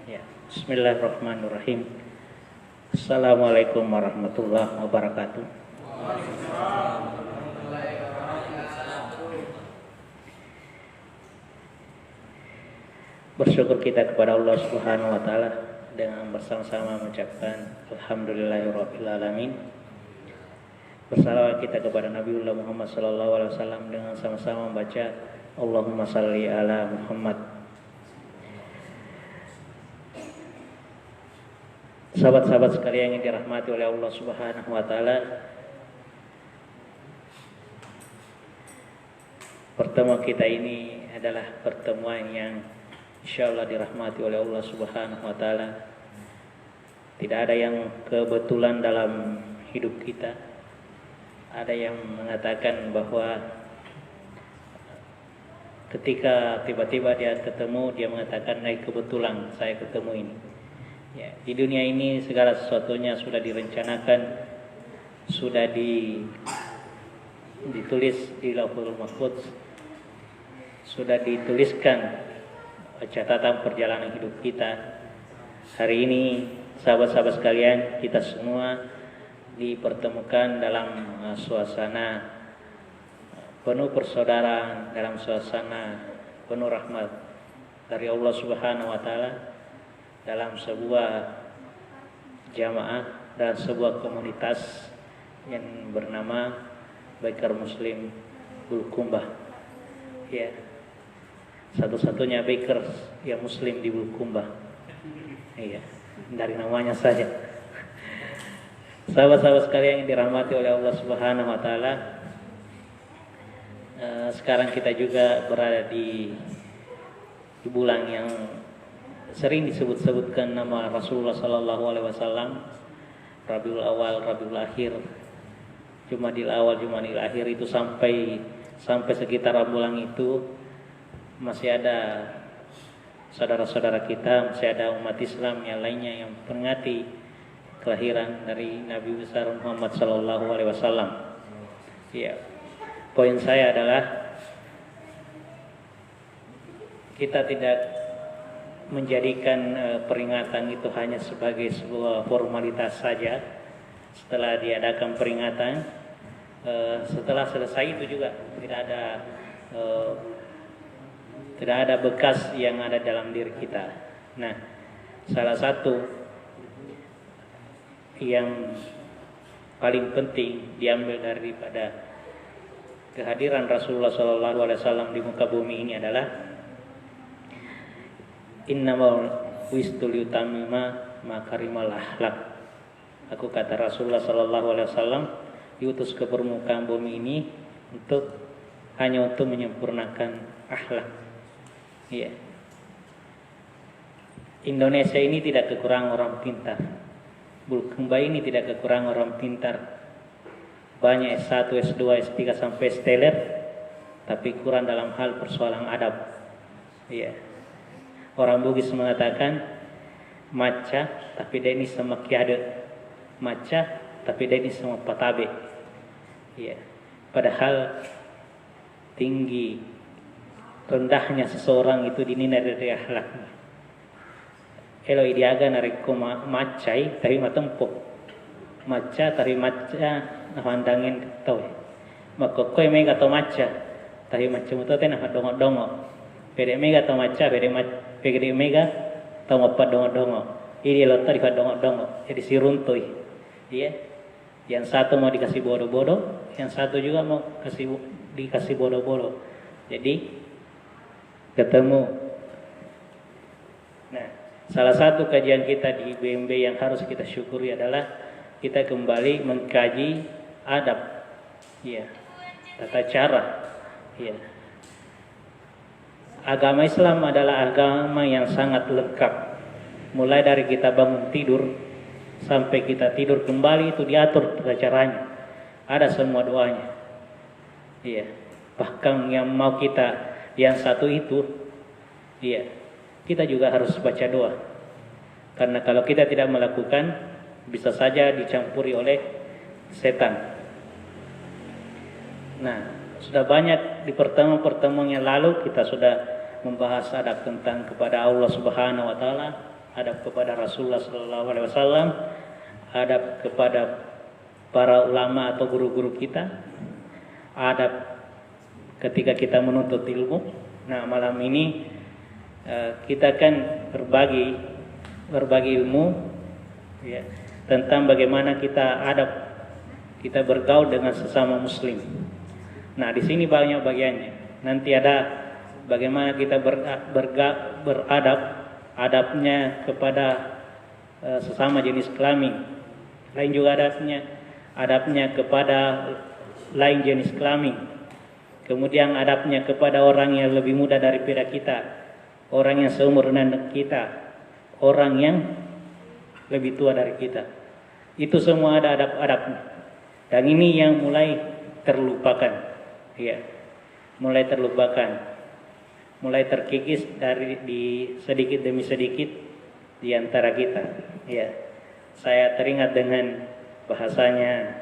Ya, Bismillahirrahmanirrahim. Assalamualaikum warahmatullahi wabarakatuh. Bersyukur kita kepada Allah Subhanahu wa taala dengan bersama-sama mengucapkan alhamdulillahirabbil alamin. Bersalawat kita kepada Nabiullah Muhammad sallallahu alaihi wasallam dengan sama-sama membaca Allahumma shalli ala Muhammad. Sahabat-sahabat sekalian yang dirahmati oleh Allah Subhanahu wa taala, pertemuan kita ini adalah pertemuan yang insyaallah dirahmati oleh Allah Subhanahu wa taala. Tidak ada yang kebetulan dalam hidup kita. Ada yang mengatakan bahwa ketika tiba-tiba dia ketemu, dia mengatakan, kebetulan saya ketemu ini. Ya, di dunia ini segala sesuatunya sudah direncanakan, sudah ditulis di Lauhul Mahfuz, sudah dituliskan catatan perjalanan hidup kita. Hari ini sahabat-sahabat sekalian, kita semua dipertemukan dalam suasana penuh persaudaraan, dalam suasana penuh rahmat dari Allah Subhanahu wa taala, dalam sebuah jamaah dan sebuah komunitas yang bernama Biker Muslim Bulukumba. Ya, satu-satunya biker yang muslim di Bulukumba. Iya, dari namanya saja. Sahabat-sahabat sekalian yang dirahmati oleh Allah Subhanahu wa taala, sekarang kita juga berada di bulan yang sering disebut-sebutkan nama Rasulullah sallallahu alaihi wasallam, Rabiul Awal, Rabiul Akhir, Jumadil Awal, Jumadil Akhir, itu sampai sekitar bulan itu masih ada saudara-saudara kita, masih ada umat Islam yang lainnya yang memperingati kelahiran dari Nabi besar Muhammad sallallahu alaihi wasallam. Ya. Poin saya adalah kita tidak menjadikan peringatan itu hanya sebagai sebuah formalitas saja. Setelah diadakan peringatan, setelah selesai itu juga tidak ada bekas yang ada dalam diri kita. Nah, salah satu yang paling penting diambil daripada kehadiran Rasulullah SAW di muka bumi ini adalah innamal wistul yutamima makarimal akhlak. Aku kata Rasulullah SAW diutus ke permukaan bumi ini hanya untuk menyempurnakan akhlak. Ya. Indonesia ini tidak kekurangan orang pintar. Bulukumba ini tidak kekurangan orang pintar. Banyak S1, S2, S3 sampai S-teler, tapi kurang dalam hal persoalan adab. Ya. Orang Bugis mengatakan maca tapi dia ini sama kiade, maca tapi dia ini sama patabe. Ya. Padahal tinggi rendahnya seseorang itu dinilai dari akhlaknya. Elo idiaga nariko macai tapi matempo, maca tapi maca nahwandangin tau. Makokoi mega to maca tapi maca mutote nah dongo-dongo. Pede mega to maca pede mega to ngapa dongo-dongo. Ini lotar di dongo-dongo. Jadi siruntui. Iya. Yang satu mau dikasih bodoh-bodoh, yang satu juga mau dikasih bodoh-bodoh. Jadi ketemu. Nah, salah satu kajian kita di BMB yang harus kita syukuri adalah kita kembali mengkaji adab. Iya. Tata cara. Iya. Agama Islam adalah agama yang sangat lengkap. Mulai dari kita bangun tidur sampai kita tidur kembali itu diatur tata caranya. Ada semua doanya. Iya. Bahkan yang mau yang satu itu, iya, kita juga harus baca doa. Karena kalau kita tidak melakukan, bisa saja dicampuri oleh setan. Nah, sudah banyak di pertemuan yang lalu kita sudah membahas adab tentang kepada Allah Subhanahu wa taala, adab kepada Rasulullah SAW, adab kepada para ulama atau guru-guru kita, adab ketika kita menuntut ilmu. Nah, malam ini kita akan berbagi ilmu ya, tentang bagaimana kita bergaul dengan sesama muslim. Nah, di sini banyak bagiannya. Nanti ada bagaimana kita adabnya kepada sesama jenis kelamin. Lain juga adabnya kepada lain jenis kelamin. Kemudian adabnya kepada orang yang lebih muda daripada kita, orang yang seumur dengan kita, orang yang lebih tua dari kita. Itu semua ada adab-adabnya. Dan ini yang mulai terlupakan. Ya. Mulai terlupakan. Mulai terkikis di sedikit demi sedikit di antara kita. Ya. Saya teringat dengan bahasanya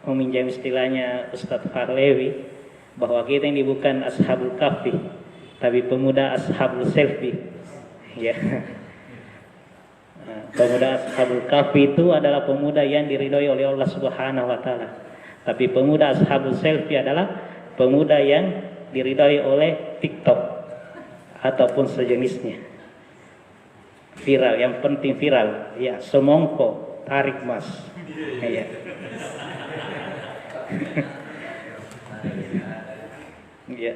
meminjam istilahnya Ustadz Farlewi, bahwa kita ini bukan ashabul kahfi, tapi pemuda ashabul selfie. Ya. Pemuda ashabul kahfi itu adalah pemuda yang diridhoi oleh Allah Subhanahu wa taala. Tapi pemuda ashabul selfie adalah pemuda yang diridhoi oleh TikTok ataupun sejenisnya. Viral, yang penting viral. Ya, semongko tarik mas. Ya. Ya.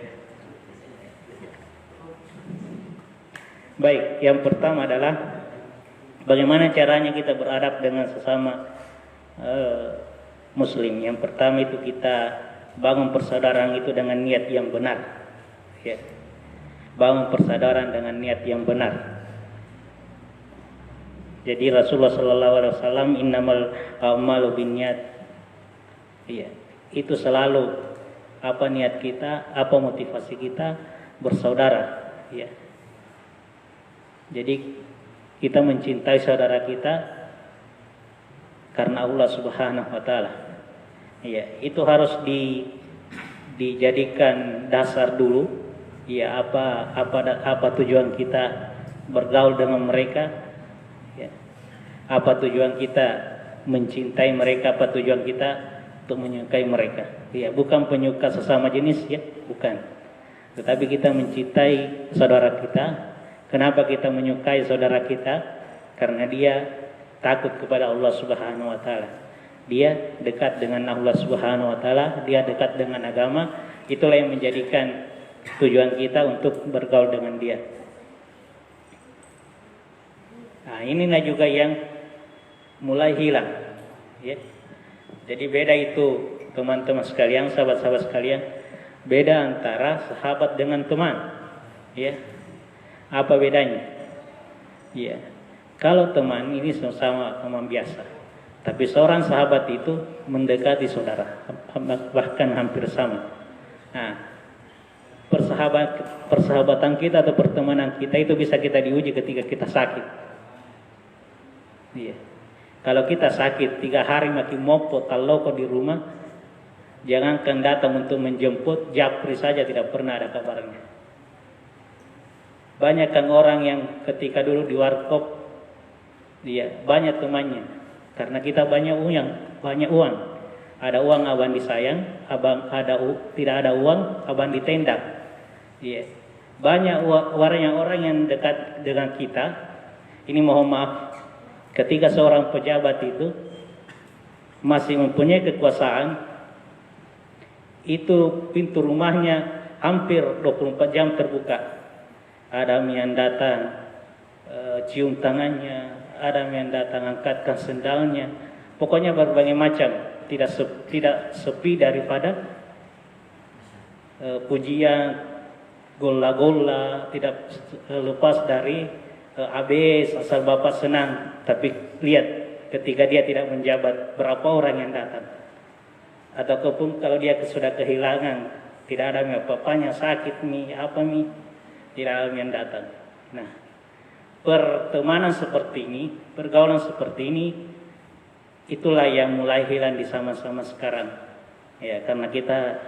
Baik, yang pertama adalah bagaimana caranya kita beradab dengan sesama muslim. Yang pertama itu kita bangun persaudaraan itu dengan niat yang benar. Ya. Bangun persaudaraan dengan niat yang benar. Jadi Rasulullah SAW, innamal a'malu binniyat. Iya, itu selalu apa niat kita, apa motivasi kita bersaudara. Ya. Jadi kita mencintai saudara kita karena Allah Subhanahu wa taala. Ya, itu harus dijadikan dasar dulu. Ya, apa tujuan kita bergaul dengan mereka? Ya. Apa tujuan kita mencintai mereka? Apa tujuan kita untuk menyukai mereka? Ya, bukan penyuka sesama jenis, ya, bukan. Tetapi kita mencintai saudara kita. Kenapa kita menyukai saudara kita? Karena dia takut kepada Allah Subhanahu wa taala. Dia dekat dengan Allah Subhanahu wa taala, dia dekat dengan agama. Itulah yang menjadikan tujuan kita untuk bergaul dengan dia. Nah, inilah juga yang mulai hilang. Ya. Jadi beda itu teman-teman sekalian, sahabat-sahabat sekalian, beda antara sahabat dengan teman. Ya. Apa bedanya? Ya. Kalau teman ini sama teman biasa, tapi seorang sahabat itu mendekati saudara, bahkan hampir sama. Nah, persahabatan kita atau pertemanan kita itu bisa kita diuji ketika kita sakit. Iya. Kalau kita sakit 3 hari makin mopo taloko di rumah, jangankan datang untuk menjemput, japri saja tidak pernah ada kabarnya. Banyak kan orang yang ketika dulu di warkop, dia banyak temannya, karena kita banyak uang. Ada uang abang disayang, tidak ada uang abang ditendang. Iya. Banyak orang yang dekat dengan kita. Ini mohon maaf. Ketika seorang pejabat itu masih mempunyai kekuasaan, itu pintu rumahnya hampir 24 jam terbuka. Ada yang datang cium tangannya, ada yang datang angkatkan sendalnya. Pokoknya berbagai macam, tidak sepi daripada pujian, gola-gola, tidak lepas dari habis asal bapak senang. Tapi lihat ketika dia tidak menjabat, berapa orang yang datang. Ataupun kalau dia sudah kehilangan, tidak ada apa-apanya, sakit apa tidak ada yang datang. Nah, pertemanan seperti ini, pergaulan seperti ini, itulah yang mulai hilang di sama-sama sekarang. Ya, karena kita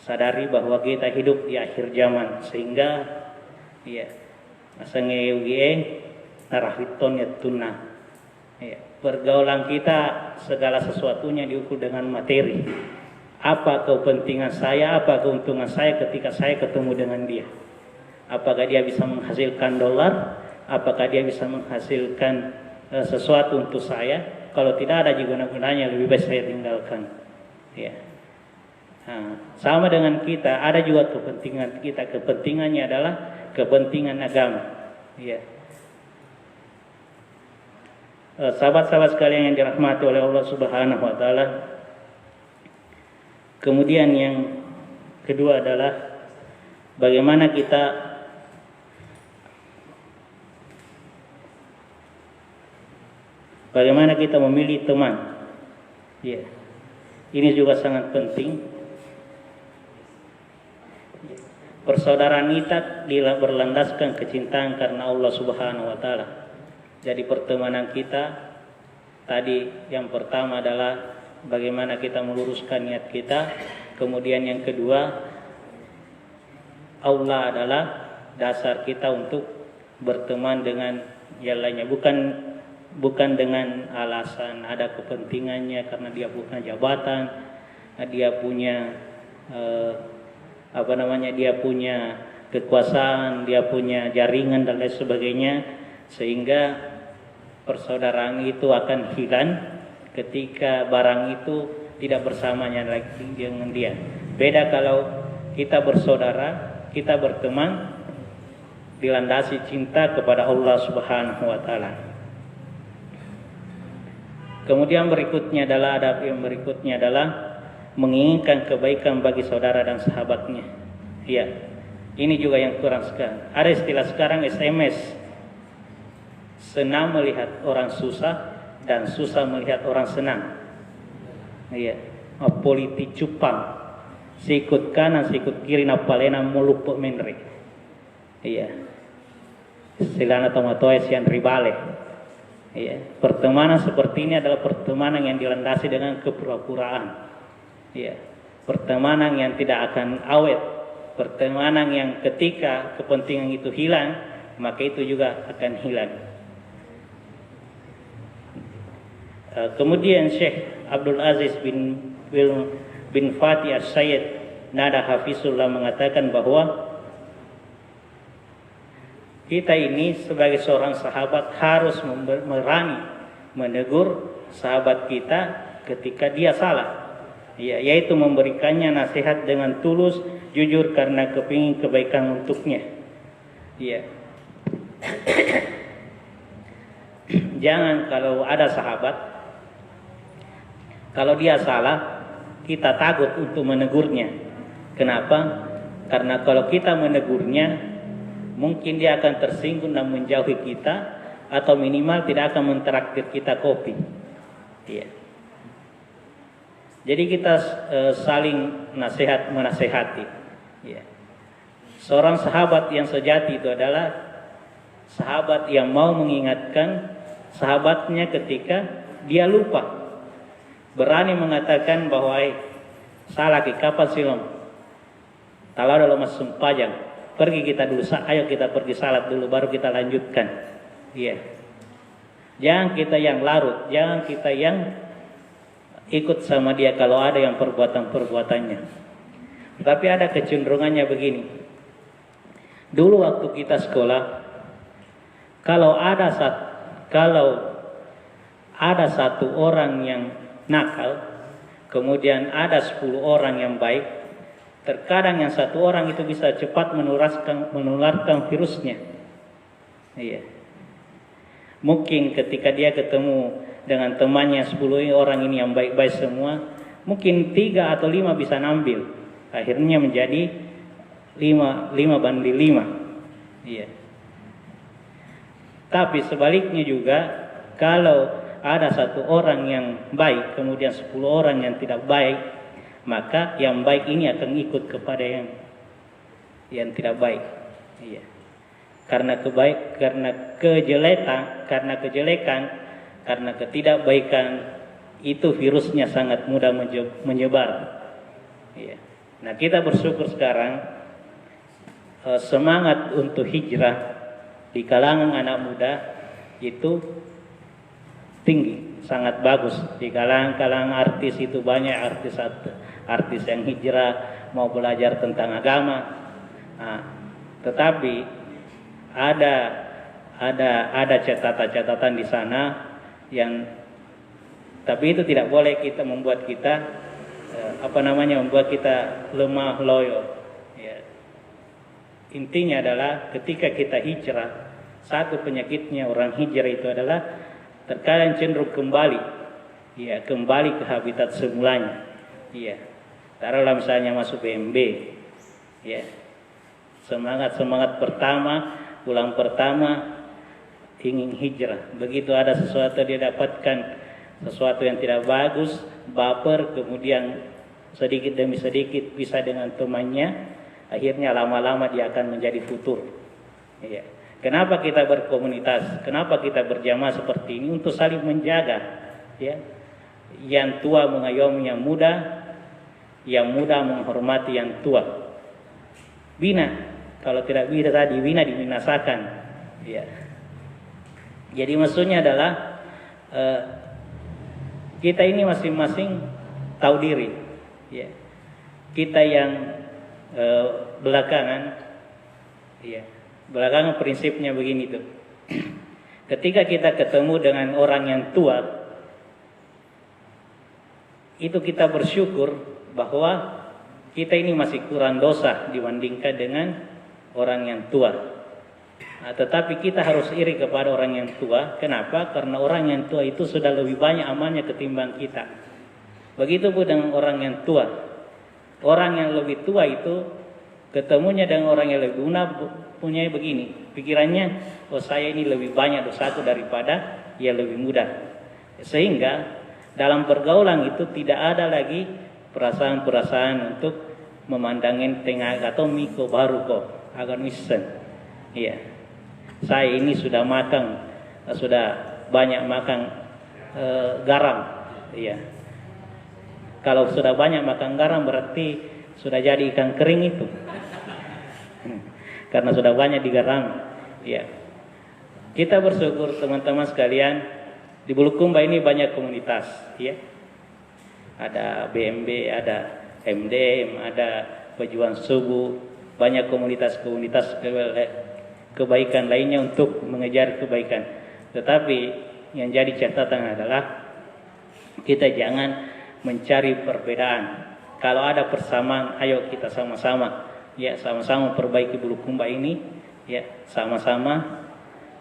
sadari bahwa kita hidup di akhir zaman, sehingga ya Asange ugie narahiton ya tunna. Ya, pergaulan kita segala sesuatunya diukur dengan materi. Apa kepentingan saya, apa keuntungan saya ketika saya ketemu dengan dia? Apakah dia bisa menghasilkan dolar? Apakah dia bisa menghasilkan sesuatu untuk saya? Kalau tidak ada juga gunanya, lebih baik saya tinggalkan. Ya. Nah, sama dengan kita, ada juga kepentingan kita. Kepentingannya adalah kepentingan agama. Ya. Sahabat-sahabat sekalian yang dirahmati oleh Allah Subhanahu wa taala. Kemudian yang kedua adalah bagaimana kita memilih teman. Ya. Ini juga sangat penting. Persaudaraan kita berlandaskan kecintaan karena Allah Subhanahu wa taala. Jadi pertemanan kita tadi yang pertama adalah bagaimana kita meluruskan niat kita. Kemudian yang kedua, Allah adalah dasar kita untuk berteman dengan yang lainnya. Bukan dengan alasan ada kepentingannya karena dia punya jabatan, dia punya dia punya kekuasaan, dia punya jaringan dan lain sebagainya, sehingga persaudaraan itu akan hilang ketika barang itu tidak bersamanya lagi dengan dia. Beda kalau kita bersaudara, kita berteman dilandasi cinta kepada Allah Subhanahu wa taala. Kemudian adab yang berikutnya adalah menginginkan kebaikan bagi saudara dan sahabatnya. Ya, ini juga yang kurang sekarang. Ada istilah sekarang SMS. Senang melihat orang susah dan susah melihat orang senang. Iya, politik cupang. Sikut kanan, sikut kiri napalena mulupo menre. Iya. Silana tomatoes yang ribale. Iya, pertemanan seperti ini adalah pertemanan yang dilandasi dengan kepura-puraan. Iya, pertemanan yang tidak akan awet, pertemanan yang ketika kepentingan itu hilang, maka itu juga akan hilang. Kemudian Syekh Abdul Aziz bin Fatih As-Sayyid Nada Hafizullah mengatakan bahwa kita ini sebagai seorang sahabat harus berani menegur sahabat kita ketika dia salah, ya, yaitu memberikannya nasihat dengan tulus, jujur karena kepingin kebaikan untuknya. Ya. Jangan kalau ada sahabat, kalau dia salah, kita takut untuk menegurnya. Kenapa? Karena kalau kita menegurnya, mungkin dia akan tersinggung dan menjauhi kita, atau minimal tidak akan mentraktir kita kopi. Ya. Jadi kita saling menasehati. Ya. Seorang sahabat yang sejati itu adalah sahabat yang mau mengingatkan sahabatnya ketika dia lupa. Berani mengatakan bahwa salah ki kapan silom. Kalau ada lemas sumpajang, pergi kita dulu, ayo kita pergi salat dulu baru kita lanjutkan. Iya. Jangan kita yang larut, jangan kita yang ikut sama dia kalau ada yang perbuatan-perbuatannya. Tapi ada kecenderungannya begini. Dulu waktu kita sekolah, kalau ada satu orang yang nakal, kemudian ada 10 orang yang baik, terkadang yang satu orang itu bisa cepat menularkan virusnya. Iya. Mungkin ketika dia ketemu dengan temannya 10 orang ini yang baik-baik semua, mungkin 3 atau 5 bisa nambil. Akhirnya menjadi 5 banding 5. Iya. Tapi sebaliknya juga, kalau ada satu orang yang baik, kemudian 10 orang yang tidak baik, maka yang baik ini akan ikut kepada yang tidak baik. Iya. Karena kejelekan, karena ketidakbaikan itu virusnya sangat mudah menyebar. Iya. Nah, kita bersyukur sekarang semangat untuk hijrah di kalangan anak muda itu tinggi, sangat bagus. Di kalangan artis itu banyak artis yang hijrah mau belajar tentang agama. Nah, tetapi ada catatan-catatan di sana yang, tapi itu tidak boleh kita membuat kita membuat kita lemah loyo. Ya. Intinya adalah ketika kita hijrah, satu penyakitnya orang hijrah itu adalah terkadang cenderung kembali ke habitat semulanya. Iya. Taruhlah misalnya masuk BMB, ya. Semangat pertama, bulan pertama ingin hijrah. Begitu ada sesuatu dia dapatkan sesuatu yang tidak bagus, baper, kemudian sedikit demi sedikit bisa dengan temannya, akhirnya lama-lama dia akan menjadi futur. Ya. Kenapa kita berkomunitas? Kenapa kita berjamaah seperti ini? Untuk saling menjaga, ya. Yang tua mengayomi yang muda menghormati yang tua. Bina, kalau tidak bina tadi, bina dibinasakan. Ya. Jadi maksudnya adalah kita ini masing-masing tahu diri. Ya. Kita yang belakangan, ya. Belakangan prinsipnya begini tuh. Ketika kita ketemu dengan orang yang tua, itu kita bersyukur bahwa kita ini masih kurang dosa dibandingkan dengan orang yang tua. Nah, tetapi kita harus iri kepada orang yang tua. Kenapa? Karena orang yang tua itu sudah lebih banyak amalnya ketimbang kita. Begitu pun dengan orang yang tua. Orang yang lebih tua itu ketemunya dengan orang yang lebih muda punya begini. Pikirannya, oh saya ini lebih banyak dosaku daripada yang lebih muda. Sehingga dalam pergaulan itu tidak ada lagi perasaan-perasaan untuk memandangin tengah atau miko baru kok agar misen. Iya. Saya ini sudah banyak makan garam. Iya. Kalau sudah banyak makan garam berarti sudah jadi ikan kering itu. Karena sudah banyak digaram. Iya. Kita bersyukur teman-teman sekalian, di Bulukumba ini banyak komunitas, ya. Ada BMB, ada MDM, ada Pejuang Subuh, banyak komunitas-komunitas kebaikan lainnya untuk mengejar kebaikan. Tetapi yang jadi catatan adalah kita jangan mencari perbedaan. Kalau ada persamaan, ayo kita sama-sama, ya, sama-sama perbaiki Bulukumba ini, ya, sama-sama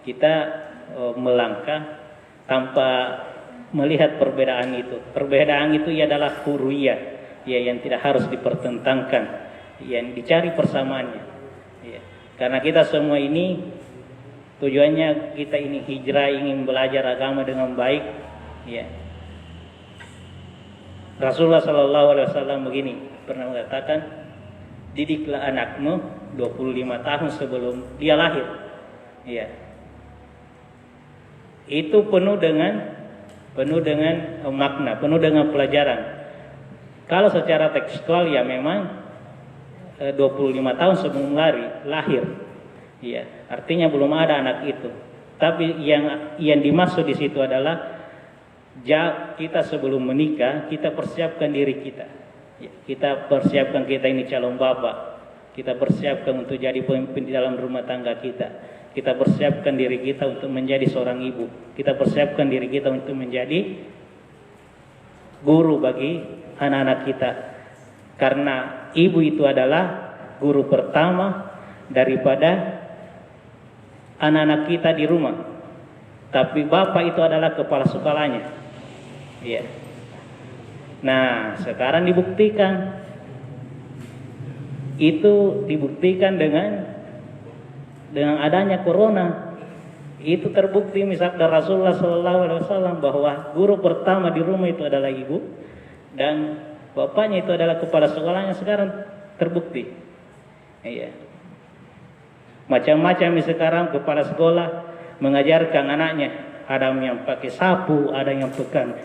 kita melangkah tanpa melihat perbedaan itu. Perbedaan itu adalah huriyah, ya, yang tidak harus dipertentangkan, yang dicari persamaannya. Ya. Karena kita semua ini tujuannya kita ini hijrah, ingin belajar agama dengan baik. Ya. Rasulullah SAW begini pernah mengatakan, didiklah anakmu 25 tahun sebelum dia lahir. Ya. Itu penuh dengan makna, penuh dengan pelajaran. Kalau secara tekstual ya memang 25 tahun sebelum lahir. Ya, artinya belum ada anak itu. Tapi yang dimaksud di situ adalah kita sebelum menikah, kita persiapkan diri kita. Ya, kita persiapkan kita ini calon bapak. Kita persiapkan untuk jadi pemimpin di dalam rumah tangga kita. Kita persiapkan diri kita untuk menjadi seorang ibu. Kita persiapkan diri kita untuk menjadi guru bagi anak-anak kita. Karena ibu itu adalah guru pertama daripada anak-anak kita di rumah. Tapi bapak itu adalah kepala sekolahnya. Ya. Nah, sekarang dibuktikan. Itu dibuktikan dengan adanya corona. Itu terbukti misalnya Rasulullah SAW bahwa guru pertama di rumah itu adalah ibu dan bapaknya itu adalah kepala sekolahnya. Sekarang terbukti. Iya. Macam-macam sekarang kepala sekolah mengajarkan anaknya. Ada yang pakai sapu, ada yang pegang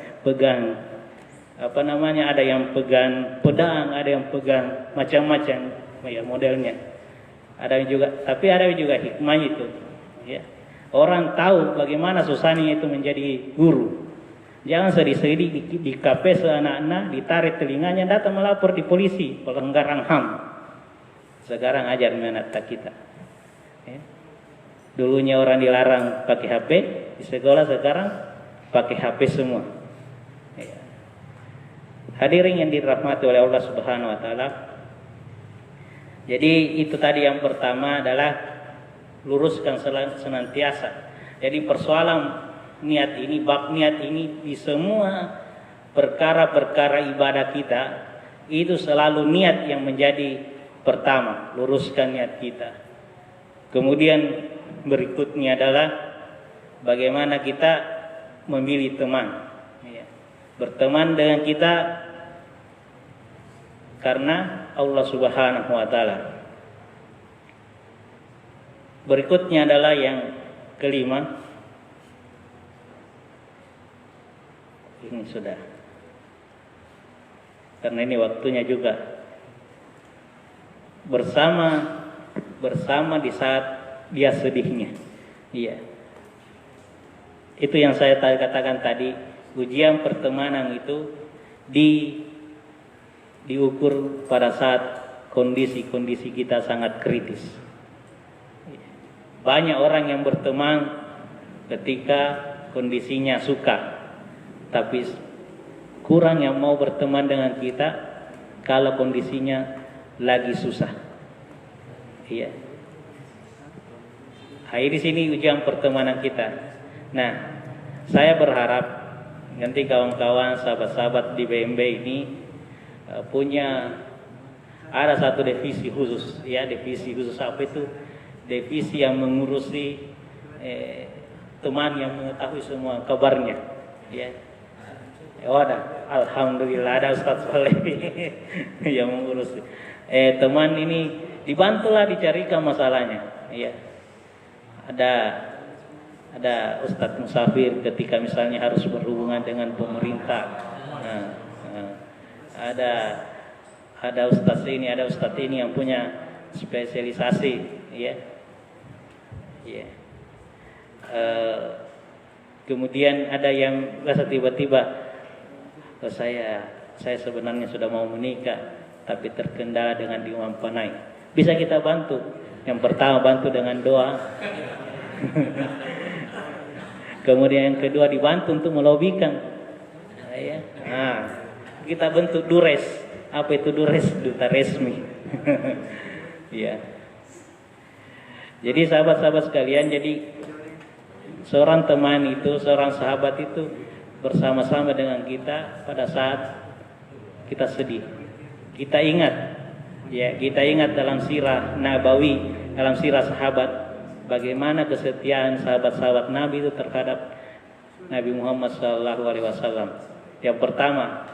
ada yang pegang pedang, ada yang pegang macam-macam ya modelnya. Ada juga, tapi ada juga hikmah itu. Ya. Orang tahu bagaimana susahnya itu menjadi guru. Jangan sedih-sedih di KP anak-anak, ditarik telinganya, datang melapor di polisi, pelanggaran HAM. Sekarang ajar anak kita. Ya. Dulunya orang dilarang pakai HP di sekolah, sekarang pakai HP semua. Ya. Hadirin yang dirahmati oleh Allah Subhanahu wa taala. Jadi itu tadi yang pertama adalah luruskan senantiasa. Jadi persoalan niat ini, bab niat ini di semua perkara-perkara ibadah kita itu selalu niat yang menjadi pertama, luruskan niat kita. Kemudian berikutnya adalah bagaimana kita memilih teman. Ya. Berteman dengan kita karena Allah Subhanahu wa taala. Berikutnya adalah yang kelima. Ini sudah. Karena ini waktunya juga. Bersama di saat dia sedihnya. Iya. Itu yang saya katakan tadi, ujian pertemanan itu diukur pada saat kondisi-kondisi kita sangat kritis. Banyak orang yang berteman ketika kondisinya suka, tapi kurang yang mau berteman dengan kita kalau kondisinya lagi susah. Iya. Di sini ujian pertemanan kita. Nah, saya berharap nanti kawan-kawan, sahabat-sahabat di BMB ini punya ada satu divisi khusus, ya, divisi khusus apa itu? Divisi yang mengurusi teman yang mengetahui semua kabarnya, ya. Ada, alhamdulillah ada Ustaz Saleh yang mengurusi. Teman ini dibantulah dicarikan masalahnya, ya. Ada Ustadz Musafir ketika misalnya harus berhubungan dengan pemerintah. Ada Ustadz ini yang punya spesialisasi, ya. Kemudian ada yang rasa tiba-tiba saya sebenarnya sudah mau menikah tapi terkendala dengan Imam Panai. Bisa kita bantu. Yang pertama bantu dengan doa. Kemudian yang kedua dibantu untuk melobikan. Ya. Nah, kita bentuk dures. Apa itu dures? Duta resmi. Ya. Jadi sahabat-sahabat sekalian, jadi seorang teman itu, seorang sahabat itu bersama-sama dengan kita pada saat kita sedih. Kita ingat, ya, kita ingat dalam sirah Nabawi, dalam sirah sahabat, bagaimana kesetiaan sahabat-sahabat Nabi itu terhadap Nabi Muhammad SAW. Yang pertama,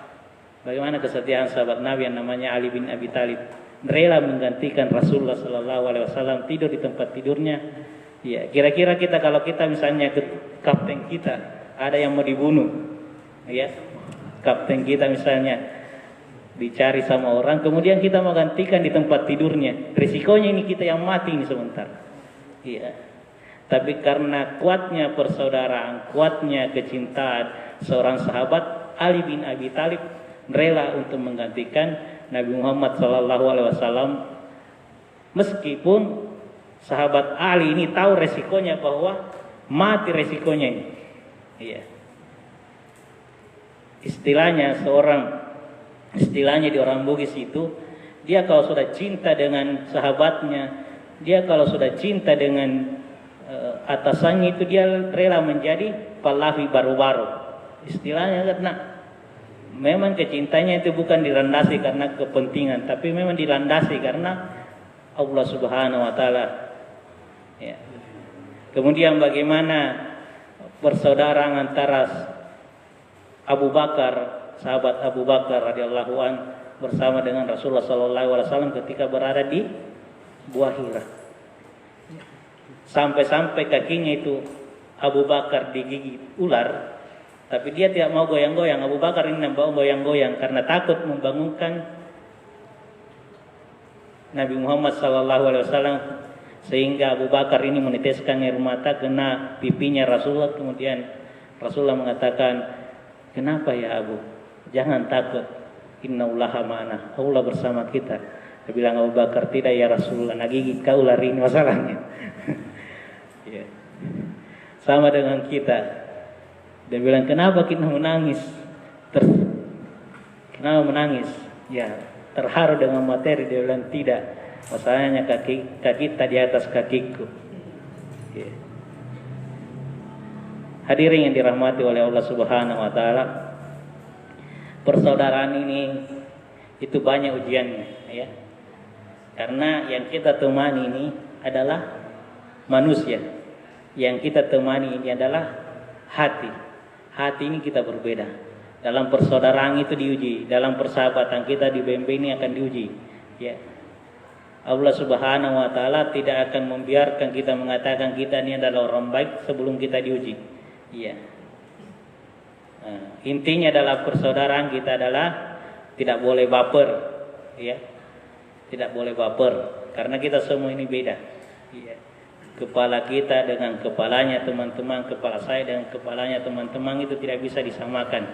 bagaimana kesetiaan sahabat Nabi yang namanya Ali bin Abi Thalib, rela menggantikan Rasulullah SAW tidur di tempat tidurnya. Ya, kira-kira kita kalau kita misalnya ke kapten kita ada yang mau dibunuh, ya, kapten kita misalnya dicari sama orang, kemudian kita mau gantikan di tempat tidurnya, risikonya ini kita yang mati ini sebentar. Iya. Tapi karena kuatnya persaudaraan, kuatnya kecintaan seorang sahabat, Ali bin Abi Thalib rela untuk menggantikan Nabi Muhammad SAW, meskipun sahabat Ali ini tahu resikonya bahwa mati resikonya ini. Iya. Istilahnya di orang Bugis itu, dia kalau sudah cinta dengan sahabatnya, dia kalau sudah cinta dengan atasannya itu, dia rela menjadi pahlawi baru-baru. Istilahnya karena memang kecintanya itu bukan dilandasi karena kepentingan, tapi memang dilandasi karena Allah Subhanahu wa taala. Ya. Kemudian bagaimana persaudaraan antara Abu Bakar, sahabat Abu Bakar radhiyallahu an bersama dengan Rasulullah sallallahu alaihi wasallam ketika berada di Gua Hira. Sampai-sampai kakinya itu Abu Bakar digigit ular, tapi dia tidak mau goyang-goyang. Abu Bakar ini mau goyang-goyang karena takut membangunkan Nabi Muhammad sallallahu alaihi wasallam Sehingga Abu Bakar ini meneteskan air mata kena pipinya Rasulullah. Kemudian Rasulullah mengatakan, kenapa ya Abu? Jangan takut. Innallaha ma'ana. Allah bersama kita. Dia bilang Abu Bakar, tidak ya Rasulullah, nagigit kau lari ini masalahnya. Ya. Sama dengan kita. Dia bilang, kenapa kita menangis? Kenapa menangis? Ya, terharu dengan materi. Dia bilang, tidak. Masalahnya kaki kita di atas kakiku. Ya. Hadirin yang dirahmati oleh Allah Subhanahu wa taala, persaudaraan ini itu banyak ujiannya, ya. Karena yang kita temani ini adalah manusia. Yang kita temani ini adalah hati. Hati ini kita berbeda. Dalam persaudaraan itu diuji, dalam persahabatan kita di BMB ini akan diuji, ya. Allah Subhanahu wa taala tidak akan membiarkan kita mengatakan kita ini adalah orang baik sebelum kita diuji. Iya. Nah, intinya dalam persaudaraan kita adalah tidak boleh baper, ya. Tidak boleh baper karena kita semua ini beda. Iya. Kepala kita dengan kepalanya teman-teman, kepala saya dengan kepalanya teman-teman itu tidak bisa disamakan.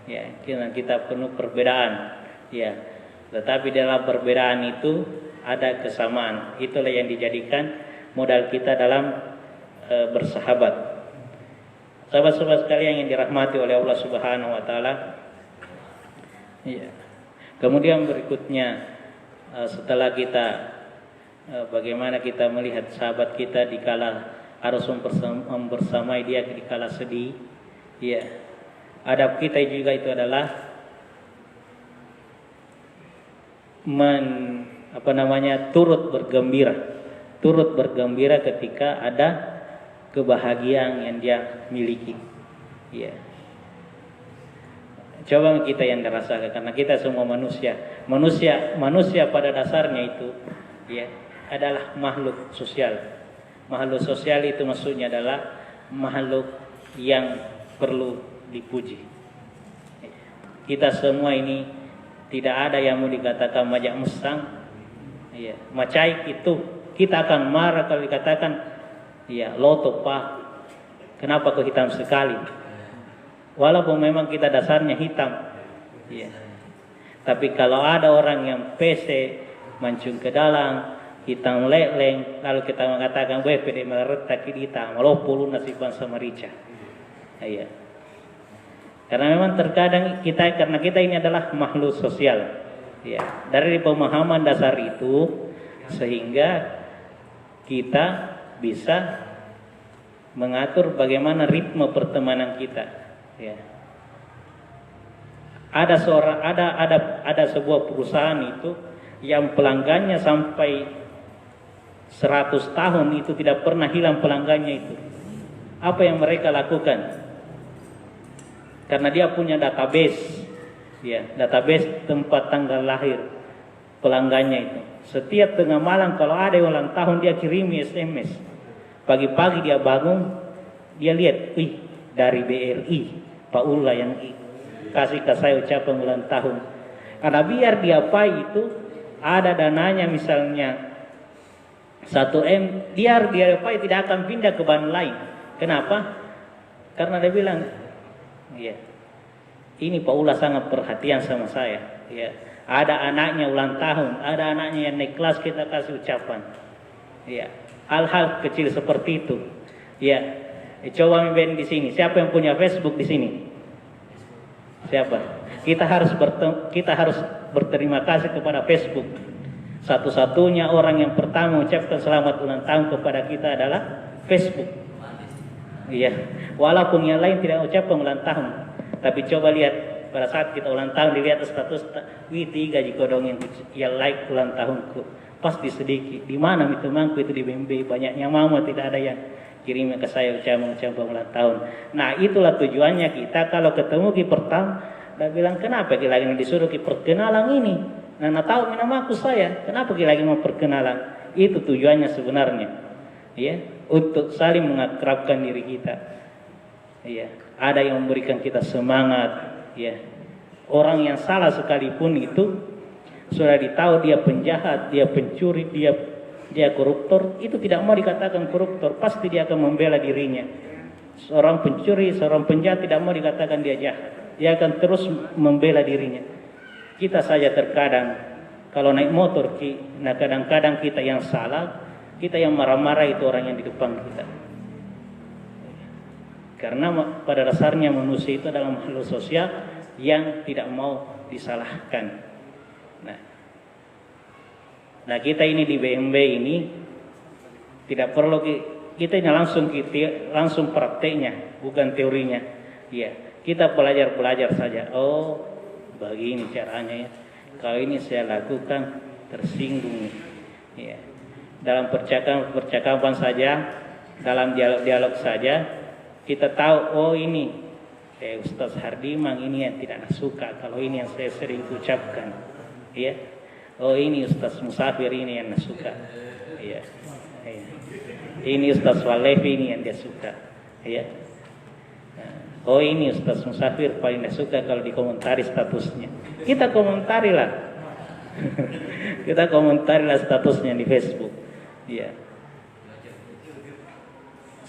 Ya, kita penuh perbedaan. Ya. Tetapi dalam perbedaan itu ada kesamaan. Itulah yang dijadikan modal kita dalam bersahabat. Sahabat-sahabat sekalian yang dirahmati oleh Allah Subhanahu wa taala. Ya. Kemudian berikutnya setelah kita bagaimana kita melihat sahabat kita dikala harus membersamai dia dikala sedih. Ya. Adab kita juga itu adalah turut bergembira ketika ada kebahagiaan yang dia miliki. Ya. Coba kita yang dirasakan karena kita semua manusia pada dasarnya itu, ya, adalah makhluk sosial. Makhluk sosial itu maksudnya adalah makhluk yang perlu dipuji. Kita semua ini tidak ada yang mau dikatakan majak musang, ya, macaik itu kita akan marah kalau dikatakan, ya, loto pak, kenapa kau hitam sekali? Walaupun memang kita dasarnya hitam, ya. Tapi kalau ada orang yang pese mancung ke dalam hitam leleng, lalu kita mengatakan, weh pede meretak hitam, walau puluh nasiban sama rica, ya. Karena memang terkadang karena kita ini adalah makhluk sosial, ya. Dari pemahaman dasar itu sehingga kita bisa mengatur bagaimana ritme pertemanan kita, ya. Ada sebuah perusahaan itu yang pelanggannya sampai 100 tahun itu tidak pernah hilang pelanggannya itu. Apa yang mereka lakukan? Karena dia punya database, ya, database tempat tanggal lahir pelanggannya itu. Setiap tengah malam kalau ada yang ulang tahun dia kirimi SMS. Pagi-pagi dia bangun, dia lihat, wih, dari BRI, Pak Ula yang kasih ke saya ucapan ulang tahun. Karena biar dia pai itu ada dananya misalnya 1M, biar dia pai tidak akan pindah ke bank lain. Kenapa? Karena dia bilang, ya, ini Pak Ula sangat perhatian sama saya. Ya, ada anaknya ulang tahun, ada anaknya yang naik kelas kita kasih ucapan. Ya, hal-hal kecil seperti itu. Ya, coba main di sini. Siapa yang punya Facebook di sini? Siapa? Kita harus berterima kasih kepada Facebook. Satu-satunya orang yang pertama mengucapkan selamat ulang tahun kepada kita adalah Facebook. Iya, walaupun yang lain tidak ucapkan ulang tahun, tapi coba lihat pada saat kita ulang tahun dilihat status, wih 3 jikodong yang like ulang tahunku, pasti sedikit. Di mana temanku itu di BMB banyaknya mama tidak ada yang kirim ke saya ucapan ulang tahun. Nah itulah tujuannya kita kalau ketemu ki pertama, dan bilang kenapa kita lagi disuruh ki perkenalan ini. Nah tahu nama aku saya, kenapa kita lagi mau perkenalan? Itu tujuannya sebenarnya, ya. Untuk saling mengakrabkan diri kita, ya. Ada yang memberikan kita semangat, ya. Orang yang salah sekalipun itu sudah ditahu dia penjahat, dia pencuri, dia dia koruptor, itu tidak mau dikatakan koruptor, pasti dia akan membela dirinya. Seorang pencuri, seorang penjahat tidak mau dikatakan dia jahat, dia akan terus membela dirinya. Kita saja terkadang kalau naik motor, nah kadang-kadang kita yang salah, kita yang marah-marah itu orang yang di depan kita. Karena pada dasarnya manusia itu adalah makhluk sosial yang tidak mau disalahkan. Nah kita ini di BMB ini tidak perlu kita ini langsung prakteknya, bukan teorinya. Ya, kita belajar saja. Oh, begini caranya ya. Kalau ini saya lakukan tersinggung. Ya. Dalam percakapan saja, dalam dialog saja, kita tahu oh ini Ustaz Hardimang ini yang tidak suka kalau ini yang saya sering ucapkan. Ya. Oh ini Ustaz Musafir ini yang suka. Ya. Ya. Ini Ustaz Walevi ini yang dia suka. Ya. Oh ini Ustaz Musafir paling dia suka kalau dikomentari statusnya. Kita komentarilah. Kita komentarilah statusnya di Facebook. Ya.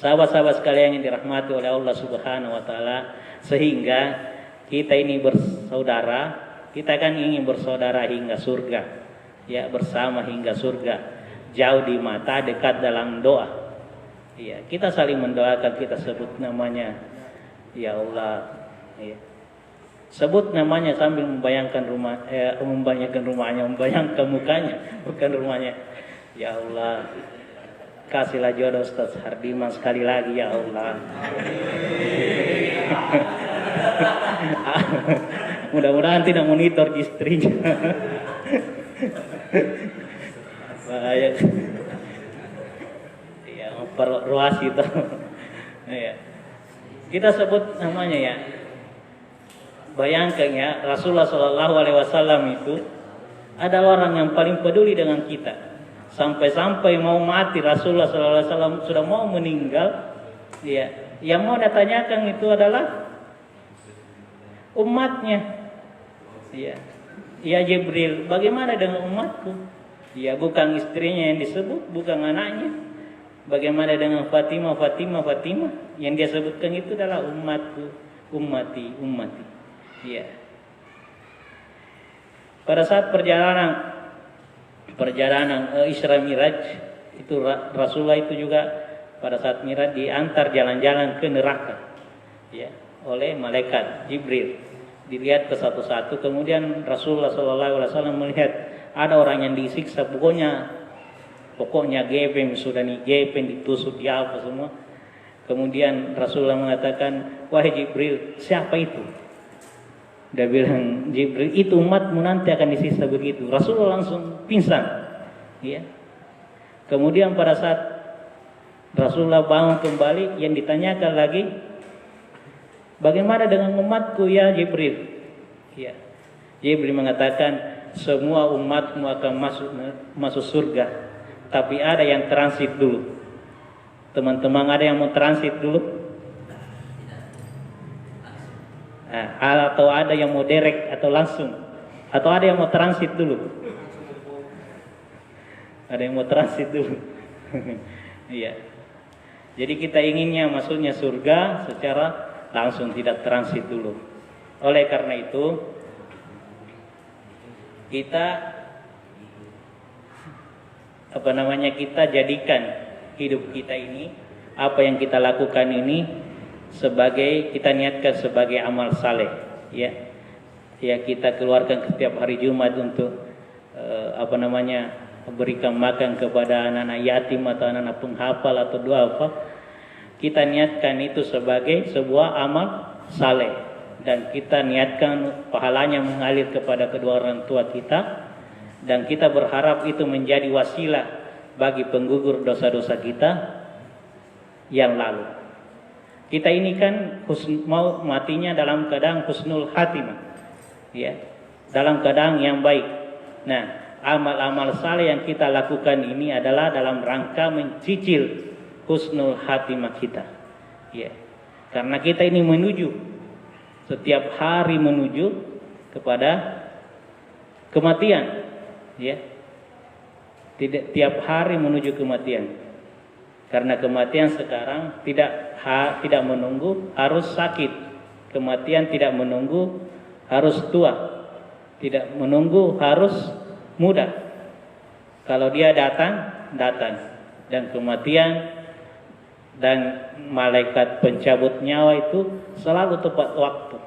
Sahabat-sahabat sekalian yang dirahmati oleh Allah Subhanahu wa taala, sehingga kita ini bersaudara, kita kan ingin bersaudara hingga surga. Ya, bersama hingga surga. Jauh di mata, dekat dalam doa. Ya, kita saling mendoakan, kita sebut namanya ya Allah. Ya. Sebut namanya sambil membayangkan membayangkan mukanya, bukan rumahnya. Ya Allah, kasihlah jodoh Ustaz Hardimang sekali lagi ya Allah. Mudah-mudahan tidak monitor istrinya. Bahaya. Ya, memperluas itu. Ya. Kita sebut namanya ya. Bayangkan ya, Rasulullah SAW itu adalah orang yang paling peduli dengan kita. Sampai-sampai mau mati Rasulullah SAW sudah mau meninggal. Ya, yang mau ditanyakan itu adalah umatnya. Ya, ya Jibril, bagaimana dengan umatku? Ya, bukan istrinya yang disebut, bukan anaknya. Bagaimana dengan Fatimah? Yang dia sebutkan itu adalah umatku, ummati. Ya. Pada saat perjalanan Isra Miraj itu Rasulullah itu juga pada saat Miraj diantar jalan-jalan ke neraka ya oleh malaikat Jibril, dilihat ke satu-satu. Kemudian Rasulullah SAW melihat ada orang yang disiksa, pokoknya gepeng, sudah gepeng, ditusuk, di apa semua. Kemudian Rasulullah mengatakan, wahai Jibril, siapa itu? Dia bilang, Jibril, itu umatmu nanti akan disiksa begitu. Rasulullah langsung pingsan. Ya. Kemudian pada saat Rasulullah bangun kembali, yang ditanyakan lagi, bagaimana dengan umatku ya Jibril? Ya. Jibril mengatakan, semua umatmu akan masuk surga, tapi ada yang transit dulu. Teman-teman, ada yang mau transit dulu? Atau ada yang mau direct atau langsung, atau ada yang mau transit dulu? Ada yang mau transit dulu. Iya. Jadi kita inginnya masuknya surga secara langsung, tidak transit dulu. Oleh karena itu kita kita jadikan hidup kita ini, apa yang kita lakukan ini kita niatkan sebagai amal saleh, ya. Ya, kita keluarkan setiap hari Jumat untuk berikan makan kepada anak-anak yatim atau anak-anak penghafal atau doa apa. Kita niatkan itu sebagai sebuah amal saleh, dan kita niatkan pahalanya mengalir kepada kedua orang tua kita, dan kita berharap itu menjadi wasilah bagi penggugur dosa-dosa kita yang lalu. Kita ini kan mau matinya dalam keadaan husnul khatimah, ya, dalam keadaan yang baik. Nah, amal-amal saleh yang kita lakukan ini adalah dalam rangka mencicil husnul khatimah kita, ya. Karena kita ini setiap hari menuju kepada kematian, ya. tiap hari menuju kematian. Karena kematian sekarang tidak menunggu harus sakit. Kematian tidak menunggu harus tua. Tidak menunggu harus muda. Kalau dia datang. Dan kematian dan malaikat pencabut nyawa itu selalu tepat waktu.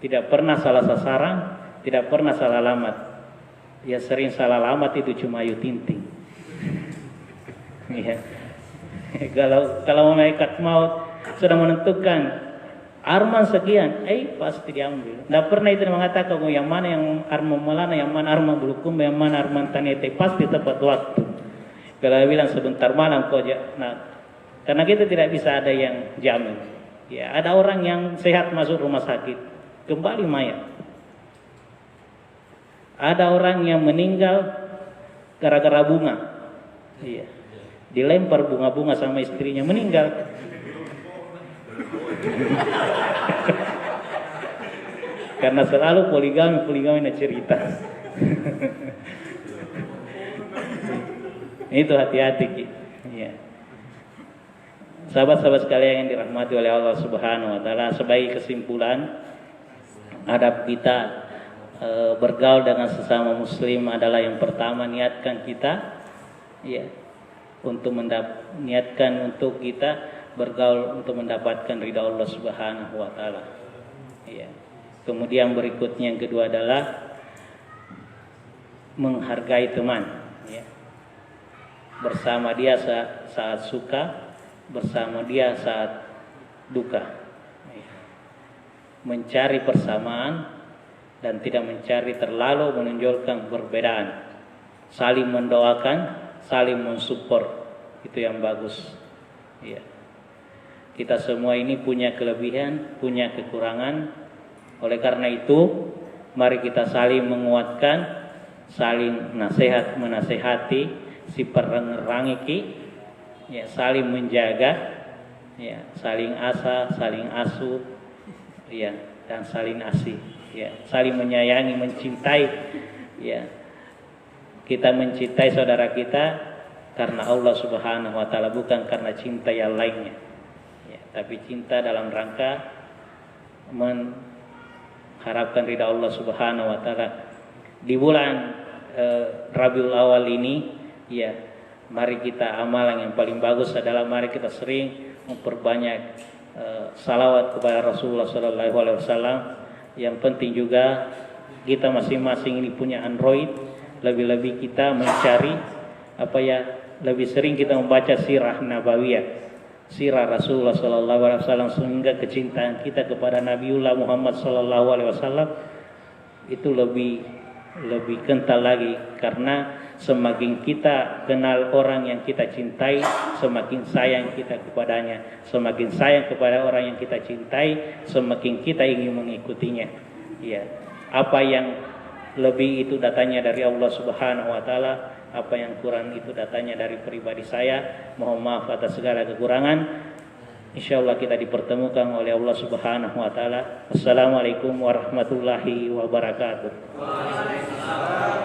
Tidak pernah salah sasaran, tidak pernah salah alamat. Ya sering salah alamat itu cuma Ayu Ting Ting. Ya. Kalau malaikat maut sudah menentukan Arman sekian, pasti diambil. Tidak pernah itu mengatakan yang mana yang Arman Maulana, yang mana Arman Bulukumba, yang mana Arman Tanete, pasti tepat waktu. Kalau bilang sebentar malam kau karena kita tidak bisa ada yang jamin. Ya, ada orang yang sehat masuk rumah sakit, kembali mayat. Ada orang yang meninggal gara-gara bunga. Iya. Dilempar bunga-bunga sama istrinya, meninggal. Karena selalu poligami cerita. Itu hati-hati. Ya. Sahabat-sahabat sekalian yang dirahmati oleh Allah Subhanahu wa taala, sebagai kesimpulan, adab kita bergaul dengan sesama muslim adalah yang pertama niatkan kita untuk kita bergaul untuk mendapatkan ridha Allah Subhanahu wa taala. Ya. Kemudian berikutnya yang kedua adalah menghargai teman. Ya. Bersama dia saat suka, bersama dia saat duka. Ya. Mencari persamaan dan tidak mencari terlalu menonjolkan perbedaan. Saling mendoakan, saling mensupport, itu yang bagus. Ya. Kita semua ini punya kelebihan, punya kekurangan. Oleh karena itu, mari kita saling menguatkan, saling menasehati, si perangi, ya, saling menjaga, ya, saling asa, saling asuh, ya, dan saling asih, ya, saling menyayangi, mencintai, ya. Kita mencintai saudara kita karena Allah Subhanahu wa taala, bukan karena cinta yang lainnya. Ya, tapi cinta dalam rangka mengharapkan ridha Allah Subhanahu wa taala. Di bulan Rabiul Awal ini, ya, mari kita amalan yang paling bagus adalah mari kita sering memperbanyak salawat kepada Rasulullah Sallallahu Alaihi Wasallam. Yang penting juga kita masing-masing ini punya Android, lebih-lebih kita mencari lebih sering kita membaca sirah nabawiyah, sirah Rasulullah Sallallahu Alaihi Wasallam, sehingga kecintaan kita kepada Nabiullah Muhammad Sallallahu Alaihi Wasallam itu lebih kental lagi, karena semakin kita kenal orang yang kita cintai, semakin sayang kita kepadanya. Semakin sayang kepada orang yang kita cintai, semakin kita ingin mengikutinya. Ya. Apa yang lebih itu datanya dari Allah Subhanahu wa taala, apa yang kurang itu datanya dari pribadi saya. Mohon maaf atas segala kekurangan. Insyaallah kita dipertemukan oleh Allah Subhanahu wa taala. Assalamualaikum warahmatullahi wabarakatuh. Waalaikumsalam.